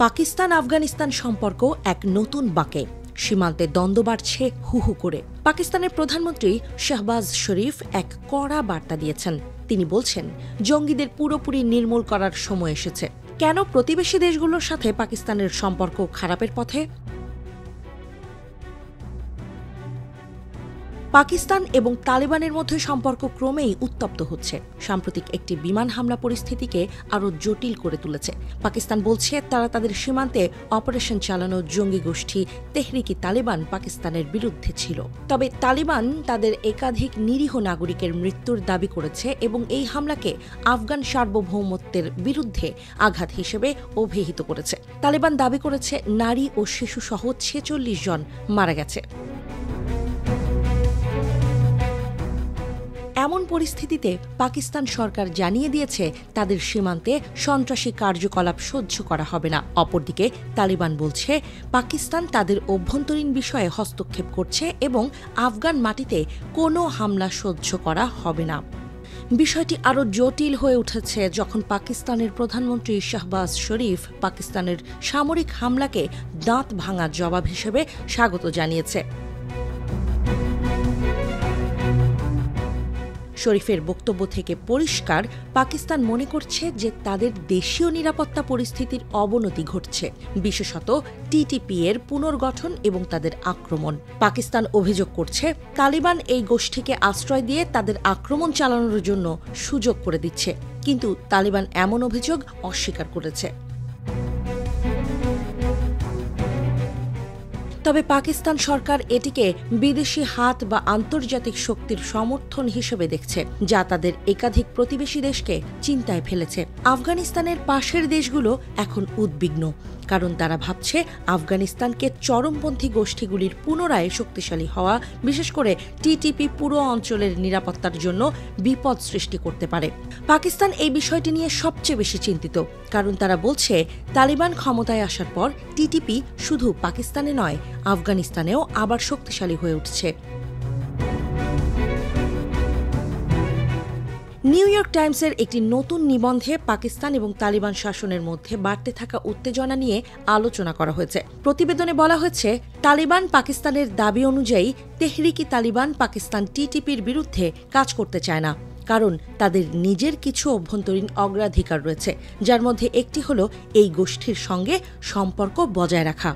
পাকিস্তান আফগানিস্তান সম্পর্ক এক নতুন বাঁকে। সীমান্তে দ্বন্দ্ব বাড়ছে হু হু করে। পাকিস্তানের প্রধানমন্ত্রী শাহবাজ শরীফ এক কড়া বার্তা দিয়েছেন। তিনি বলছেন, জঙ্গিদের পুরোপুরি নির্মূল করার সময় এসেছে। কেন প্রতিবেশী দেশগুলোর সাথে পাকিস্তানের সম্পর্ক খারাপের পথে? পাকিস্তান এবং তালেবানের মধ্যে সম্পর্ক ক্রমেই উত্তপ্ত হচ্ছে। সাম্প্রতিক একটি বিমান হামলা পরিস্থিতিকে আরও জটিল করে তুলেছে। পাকিস্তান বলছে, তারা তাদের সীমান্তে অপারেশন চালানো জঙ্গি গোষ্ঠী তেহরিকি তালেবান পাকিস্তানের বিরুদ্ধে ছিল। তবে তালেবান তাদের একাধিক নিরীহ নাগরিকের মৃত্যুর দাবি করেছে এবং এই হামলাকে আফগান সার্বভৌমত্বের বিরুদ্ধে আঘাত হিসেবে অভিহিত করেছে। তালেবান দাবি করেছে, নারী ও শিশুসহ ৪৬ জন মারা গেছে। এমন পরিস্থিতিতে পাকিস্তান সরকার জানিয়ে দিয়েছে, তাদের সীমান্তে সন্ত্রাসী কার্যকলাপ সহ্য করা হবে না। অপরদিকে তালিবান বলছে, পাকিস্তান তাদের অভ্যন্তরীণ বিষয়ে হস্তক্ষেপ করছে এবং আফগান মাটিতে কোনো হামলা সহ্য করা হবে না। বিষয়টি আরও জটিল হয়ে উঠেছে যখন পাকিস্তানের প্রধানমন্ত্রী শাহবাজ শরীফ পাকিস্তানের সামরিক হামলাকে দাঁত ভাঙা জবাব হিসেবে স্বাগত জানিয়েছে। শরীফের বক্তব্য থেকে পরিষ্কার, পাকিস্তান মনে করছে যে তাদের দেশীয় নিরাপত্তা পরিস্থিতির অবনতি ঘটছে, বিশেষত টিটিপি এর পুনর্গঠন এবং তাদের আক্রমণ। পাকিস্তান অভিযোগ করছে, তালিবান এই গোষ্ঠীকে আশ্রয় দিয়ে তাদের আক্রমণ চালানোর জন্য সুযোগ করে দিচ্ছে, কিন্তু তালিবান এমন অভিযোগ অস্বীকার করেছে। তবে পাকিস্তান সরকার এটিকে বিদেশি হাত বা আন্তর্জাতিক শক্তির সমর্থন হিসেবে দেখছে, যা তাদের একাধিক প্রতিবেশী দেশকে চিন্তায় ফেলেছে। আফগানিস্তানের পাশের দেশগুলো এখন উদ্বিগ্ন, কারণ তারা ভাবছে আফগানিস্তানকে চরমপন্থী গোষ্ঠীগুলির পুনরায় শক্তিশালী হওয়া, বিশেষ করে টিটিপি পুরো অঞ্চলের নিরাপত্তার জন্য বিপদ সৃষ্টি করতে পারে। পাকিস্তান এই বিষয়টি নিয়ে সবচেয়ে বেশি চিন্তিত, কারণ তারা বলছে, তালিবান ক্ষমতায় আসার পর টিটিপি শুধু পাকিস্তানে নয়, আফগানিস্তানেও আবার শক্তিশালী হয়ে উঠছে। নিউ ইয়র্ক টাইমসের একটি নতুন নিবন্ধে পাকিস্তান এবং তালিবান শাসনের মধ্যে বাড়তে থাকা উত্তেজনা নিয়ে আলোচনা করা হয়েছে। প্রতিবেদনে বলা হয়েছে, তালিবান পাকিস্তানের দাবি অনুযায়ী তেহরিকি তালিবান পাকিস্তান টিটিপির বিরুদ্ধে কাজ করতে চায় না, কারণ তাদের নিজের কিছু অভ্যন্তরীণ অগ্রাধিকার রয়েছে, যার মধ্যে একটি হল এই গোষ্ঠীর সঙ্গে সম্পর্ক বজায় রাখা।